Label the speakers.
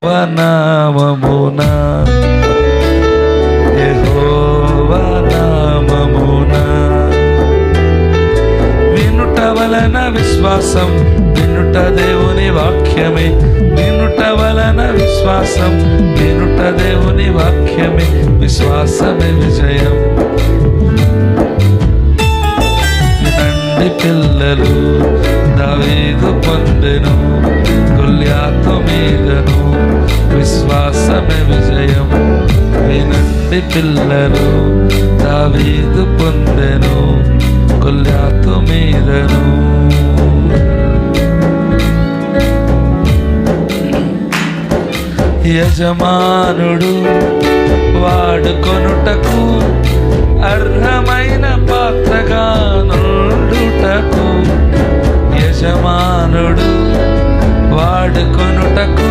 Speaker 1: నామమున యెహోవా నామమున వినుట వలన విశ్వాసం, వినుట దేవుని వాక్యమే, వినుట వలన విశ్వాసం, వినుట దేవుని వాక్యమే, విశ్వాసమే విజయం. వినండి పిల్లలు, దావీదు పొందెను గొల్యాతు మీదను, విశ్వాసమే విజయం. వినండి పిల్లలు, దావీదు పొందెను గొల్యాతు మీదను. యజమానుడు వాడుకొనుటకు అర్హమైన పాత్రగా నుండుటకు, యజమానుడు వాడుకొనుటకు